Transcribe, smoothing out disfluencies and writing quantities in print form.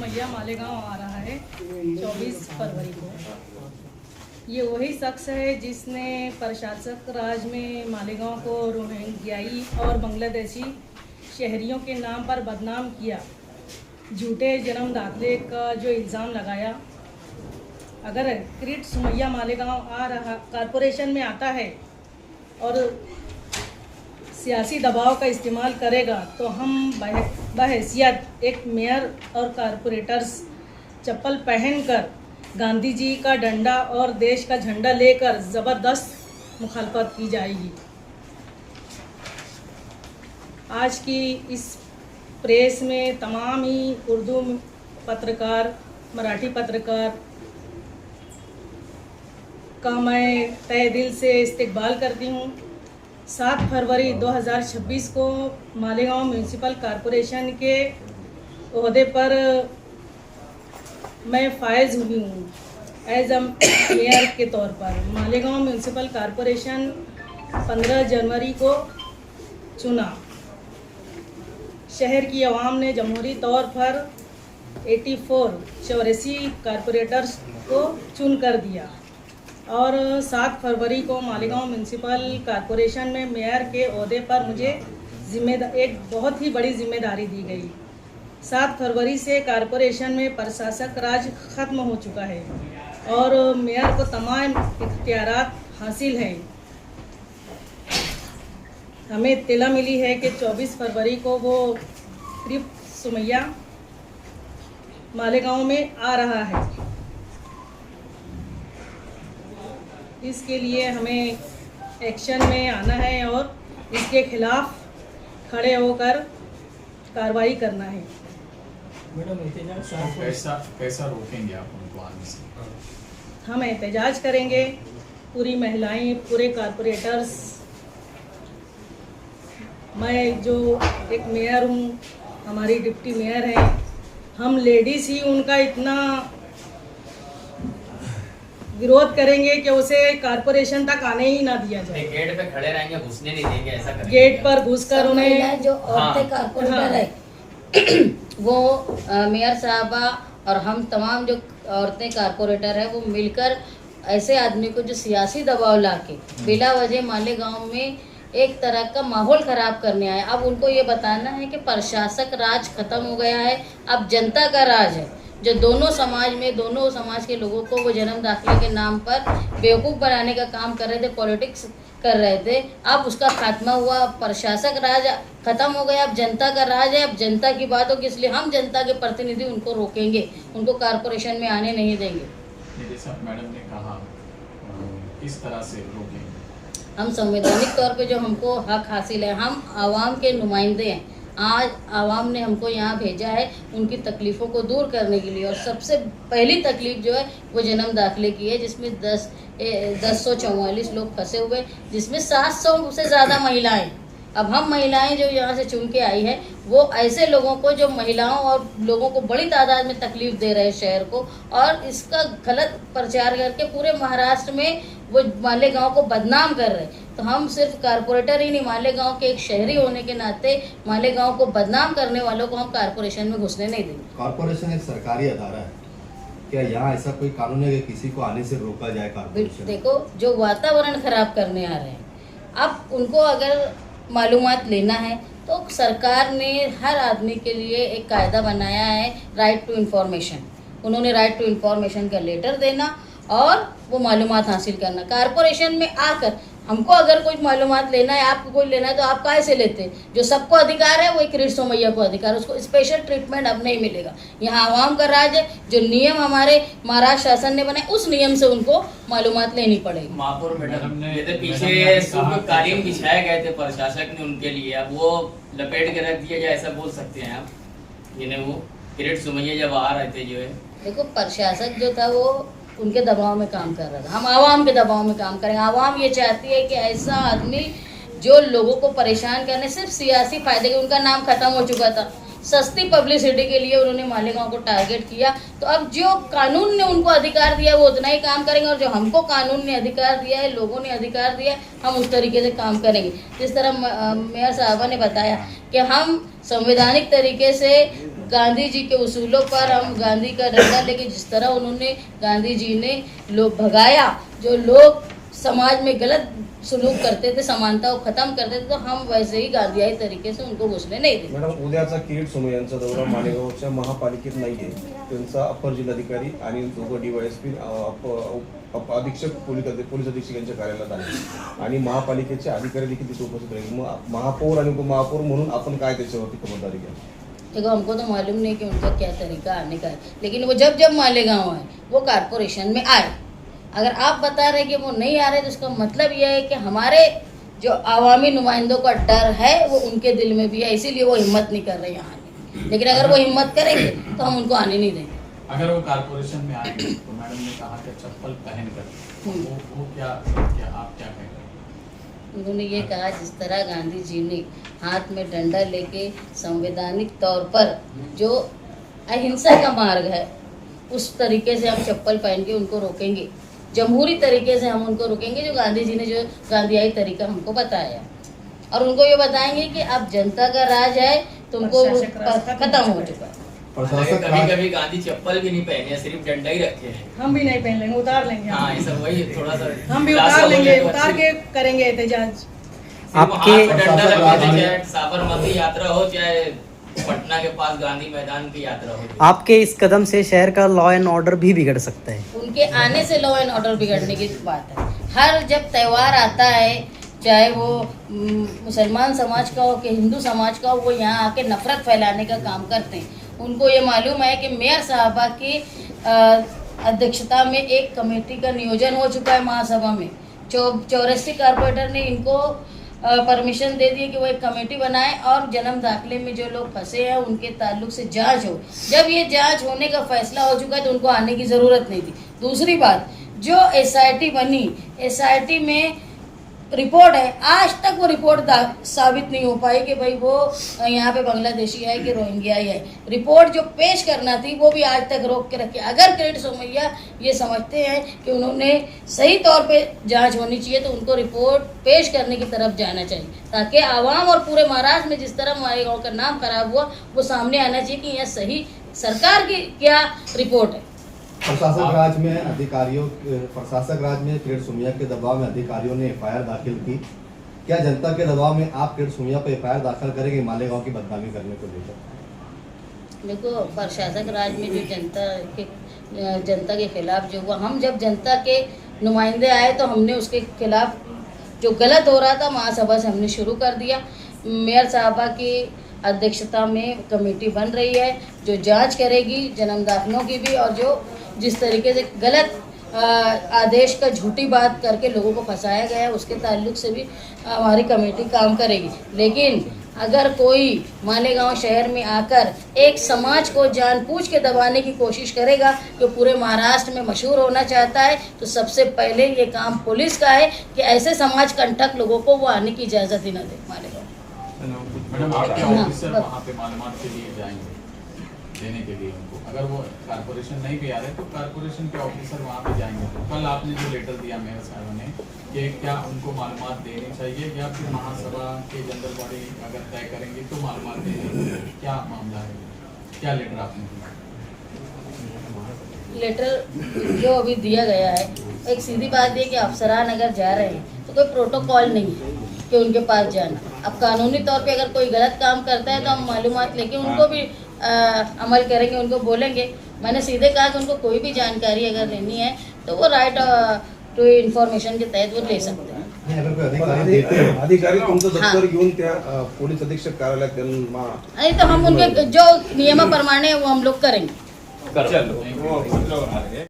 सुमैया मालेगांव आ रहा है 24 फरवरी को। ये वही शख्स है जिसने प्रशासक राज में मालेगांव को रोहिंग्याई और बांग्लादेशी शहरियों के नाम पर बदनाम किया, झूठे जन्म दाखिले का जो इल्ज़ाम लगाया। अगर किरीट सुमैया मालेगांव आ रहा कॉरपोरेशन में आता है और सियासी दबाव का इस्तेमाल करेगा तो हम बहैसियत एक मेयर और कॉरपोरेटर्स चप्पल पहनकर गांधी जी का डंडा और देश का झंडा लेकर ज़बरदस्त मुखालफत की जाएगी। आज की इस प्रेस में तमाम ही उर्दू पत्रकार, मराठी पत्रकार का मैं तहे दिल से इस्तकबाल करती हूँ। 7 फरवरी 2026 को मालेगांव म्यूनसिपल कॉरपोरेशन के ओहदे पर मैं फायज हुई हूँ एज अ मेयर के तौर पर। मालेगांव म्यूनसिपल कॉरपोरेशन 15 जनवरी को चुना। शहर की आवाम ने जमहूरी तौर पर 84 कॉरपोरेटर्स को चुन कर दिया और 7 फरवरी को मालेगांव म्यूनसिपल कॉरपोरेशन में मेयर के ओहदे पर मुझे एक बहुत ही बड़ी जिम्मेदारी दी गई। 7 फरवरी से कॉरपोरेशन में प्रशासक राज ख़त्म हो चुका है और मेयर को तमाम इख्तियारात हासिल हैं। हमें इत्तला मिली है कि 24 फरवरी को वो किरीट सुमैया मालेगांव में आ रहा है। इसके लिए हमें एक्शन में आना है और इसके खिलाफ खड़े होकर कार्रवाई करना है। मैडम कैसा रोकेंगे आप उनको आने से? हम एहतजाज करेंगे, पूरी महिलाएं, पूरे कॉरपोरेटर्स। मैं जो एक मेयर हूँ, हमारी डिप्टी मेयर हैं, हम लेडीज़ ही उनका इतना विरोध करेंगे कि उसे कॉरपोरेशन तक आने ही ना दिया जाए। गेट पे खड़े रहेंगे, घुसने नहीं देंगे, ऐसा करेंगे। गेट पर घुसकर उन्हें जो औरतें कॉरपोरेटर है वो मेयर साहबा और हम तमाम जो औरतें कॉरपोरेटर है वो मिलकर ऐसे आदमी को जो सियासी दबाव लाके बिला वजह मालेगांव में एक तरह का माहौल ख़राब करने आए। अब उनको ये बताना है कि प्रशासक राज ख़त्म हो गया है, अब जनता का राज है। जो दोनों समाज के लोगों को वो जन्म दाखिले के नाम पर बेवकूफ़ बनाने का काम कर रहे थे, पॉलिटिक्स कर रहे थे, अब उसका खात्मा हुआ। प्रशासक राज ख़त्म हो गया, अब जनता का राज है। अब जनता की बात होगी, इसलिए हम जनता के प्रतिनिधि उनको रोकेंगे, उनको कॉरपोरेशन में आने नहीं देंगे। निदेशक मैडम ने कहा किस तरह से रोकेंगे? हम संवैधानिक तौर पे जो हमको हक हासिल है, हम आवाम के नुमाइंदे हैं। आज आवाम ने हमको यहाँ भेजा है उनकी तकलीफ़ों को दूर करने के लिए, और सबसे पहली तकलीफ़ जो है वो जन्म दाखिले की है, जिसमें 1044 लोग फंसे हुए, जिसमें 700 से ज़्यादा महिलाएं। अब हम महिलाएं जो यहाँ से चुन के आई है वो ऐसे लोगों को, जो महिलाओं और लोगों को बड़ी तादाद में तकलीफ़ दे रहे हैं शहर को, और इसका गलत प्रचार करके पूरे महाराष्ट्र में वो मालेगांव को बदनाम कर रहे हैं। तो हम सिर्फ कॉरपोरेटर ही नहीं, मालेगांव के एक शहरी होने के नाते मालेगांव को बदनाम करने वालों को हम कॉरपोरेशन में घुसने नहीं देंगे। कॉरपोरेशन एक सरकारी अदारा है, क्या यहाँ ऐसा कोई कानून है कि किसी को आने से रोका जाए कॉरपोरेशन? देखो, जो वातावरण खराब करने आ रहे हैं, अब उनको अगर मालूमात लेना है तो सरकार ने हर आदमी के लिए एक कायदा बनाया है, राइट टू इन्फॉर्मेशन। उन्होंने राइट टू इन्फॉर्मेशन का लेटर देना और वो मालूमात हासिल करना। कॉरपोरेशन में आकर हमको अगर कोई मालूमात लेना है, आपको कोई लेना है, तो आप काहे से लेते? जो सबको अधिकार है वो किरीट सुमैया को अधिकार, उसको स्पेशल ट्रीटमेंट अब नहीं मिलेगा। यहाँ आवाम का राज है, जो नियम हमारे महाराष्ट्र शासन ने बनाए उस नियम से उनको मालूमात लेनी पड़ेगी। महापौर मैडम ये तो पीछे शुभ कालीन बिछाए गए थे प्रशासक ने उनके लिए, अब वो लपेट के रख दिया जाए, ऐसा बोल सकते हैं आप? जिन्हें वो किरीट सुमैया जब आ रहे थे जो है, देखो, प्रशासक जो था वो उनके दबाव में काम कर रहा था, हम आवाम के दबाव में काम करेंगे। आवाम ये चाहती है कि ऐसा आदमी जो लोगों को परेशान करने, सिर्फ सियासी फायदे के, उनका नाम खत्म हो चुका था, सस्ती पब्लिसिटी के लिए उन्होंने मालेगांव को टारगेट किया। तो अब जो कानून ने उनको अधिकार दिया वो उतना ही काम करेंगे, और जो हमको कानून ने अधिकार दिया है, लोगों ने अधिकार दिया है, हम उस तरीके से काम करेंगे। जिस तरह मेयर साहबा ने बताया कि हम संवैधानिक तरीके से गांधी जी के उसूलों पर हम गांधी का डंडा लेके जिस तरह उन्होंने गांधी जी ने लोग भगाया, जो लोग समाज में गलत सलूक करते थे, समानता को खत्म करते थे, तो हम वैसे ही गांधीयाई तरीके से उनको घुसने नहीं देंगे। मॅडम, उद्याचा किरीट सोमय्या यांचा दौरा मालेगावच्या महापालिकेत नाहीये. त्यांचा अप्पर जिल्हाधिकारी आणि दोघं डीवायएसपी अधीक्षक पोलीस अधीक्षक यांच्या कार्यालयात आहे आणि महापालिकेचे अधिकारी देखील तिथे उपस्थित राहील. मग महापौर आणि उपमहापौर म्हणून आपण काय त्याच्यावरती खबरदारी घ्या? देखो, हमको तो मालूम नहीं कि उनका क्या तरीका आने का है, लेकिन वो जब जब मालेगांव आए वो कारपोरेशन में आए। अगर आप बता रहे कि वो नहीं आ रहे तो उसका मतलब यह है कि हमारे जो आवामी नुमाइंदों का डर है वो उनके दिल में भी है, इसीलिए वो हिम्मत नहीं कर रहे यहाँ आने। लेकिन अगर वो हिम्मत करेंगे तो हम उनको आने नहीं देंगे। अगर वो कारपोरेशन में आएंगे तो मैडम ने कहा कि चप्पल पहन कर वो क्या आप क्या कहेंगे? उन्होंने ये कहा, जिस तरह गांधी जी ने हाथ में डंडा लेके संवैधानिक तौर पर जो अहिंसा का मार्ग है उस तरीके से हम चप्पल पहन के उनको रोकेंगे, जमहूरी तरीके से हम उनको रोकेंगे, जो गांधी जी ने जो गांधीयाई तरीका हमको बताया, और उनको ये बताएंगे कि अब जनता का राज है, तुमको प्रशासक राज खत्म हो चुका है। प्रशासक कभी राज कभी गांधी चप्पल भी नहीं पहने, सिर्फ डंडा ही रखे हैं। हम भी नहीं पहन लेंगे, उतार लेंगे हाँ, हम। ये सब वही थोड़ा सा हम भी खुलासा उतार हो लेंगे, जाए तो उतार अच्छी- के करेंगे एहतजाज। सिर्फ आपके हाथ में डंडा प्रशासक लगा दे, राज में- चाहे साबरमती यात्रा हो, चाहे पटना के पास गांधी मैदान की यात्रा हो। आपके इस कदम से शहर का लॉ एंड ऑर्डर भी बिगड़ सकता है। उनके आने से लॉ एंड ऑर्डर बिगड़ने की बात है। हर जब त्यौहार आता है, चाहे वो मुसलमान समाज का हो कि हिंदू समाज का हो, वो यहाँ आके नफरत फैलाने का काम करते हैं। उनको ये मालूम है कि मेयर साहबा की अध्यक्षता में एक कमेटी का नियोजन हो चुका है महासभा में। 84 कारपोरेटर ने इनको परमिशन दे दी कि वो एक कमेटी बनाए और जन्म दाखिले में जो लोग फंसे हैं उनके ताल्लुक से जांच हो। जब ये जांच होने का फैसला हो चुका है तो उनको आने की ज़रूरत नहीं थी। दूसरी बात, जो एसआईटी बनी, एसआईटी में रिपोर्ट है, आज तक वो रिपोर्ट साबित नहीं हो पाई कि भाई वो यहाँ पे बांग्लादेशी है कि रोहिंग्याई है। रिपोर्ट जो पेश करना थी वो भी आज तक रोक के रखी। अगर किरीट सोमैया ये समझते हैं कि उन्होंने सही तौर पे जांच होनी चाहिए तो उनको रिपोर्ट पेश करने की तरफ जाना चाहिए, ताकि आवाम और पूरे महाराष्ट्र में जिस तरह मालेगांव का नाम खराब हुआ वो सामने आना चाहिए कि यह सही सरकार की क्या रिपोर्ट है। प्रशासक राज में किरीट सोमैया के दबाव में अधिकारियों ने एफआईआर दाखिल की। क्या जनता के दबाव में आप किरीट सोमैया पर एफआईआर दाखिल करेंगे मालेगांव की बदनामी करने को लेकर? देखो, प्रशासक राज में जो जनता के खिलाफ जो हुआ, हम जब जनता के नुमाइंदे आए तो हमने उसके खिलाफ जो गलत हो रहा था महासभा से हमने शुरू कर दिया। मेयर साहबा की अध्यक्षता में कमेटी बन रही है जो जांच करेगी जन्म दाखिलों की भी, और जो जिस तरीके से गलत आदेश का झूठी बात करके लोगों को फंसाया गया है उसके ताल्लुक से भी हमारी कमेटी काम करेगी। लेकिन अगर कोई मालेगांव शहर में आकर एक समाज को जानबूझ के दबाने की कोशिश करेगा, जो पूरे महाराष्ट्र में मशहूर होना चाहता है, तो सबसे पहले ये काम पुलिस का है कि ऐसे समाज कंटक लोगों को वो आने की इजाज़त ही न दे मालेगांव। मैडम, आपके हाँ, ऑफिसर बस। वहाँ पे मालूमात के लिए जाएंगे देने के लिए उनको, अगर वो कारपोरेशन नहीं भी आ रहे तो कारपोरेशन के ऑफिसर वहाँ पे जाएंगे। तो कल आपने जो लेटर दिया मेयर साहब ने कि क्या उनको मालूमात देनी चाहिए या फिर महासभा के जनरल बॉडी अगर तय करेंगे तो मालूमात देनी, क्या मामला है, क्या लेटर आपने दिया? लेटर जो अभी दिया गया है, एक सीधी बात है कि अफसरान अगर जा रहे हैं तो कोई प्रोटोकॉल नहीं है कि उनके पास जाना। अब कानूनी तौर पे अगर कोई गलत काम करता है तो हम मालूमात लेके उनको भी अमल करेंगे, उनको बोलेंगे। मैंने सीधे कहा कि उनको कोई भी जानकारी अगर लेनी है तो वो राइट टू इन्फॉर्मेशन के तहत वो ले सकते हैं। नहीं, अगर कोई अधिकारी देते हैं अधिकारी तुमचं हाँ। दप्तर घेऊन त्या पोलीस अधीक्षक कार्यालयात त्यांना नहीं तो हम उनके जो नियमाप्रमाणे वो हम लोग करेंगे। चलो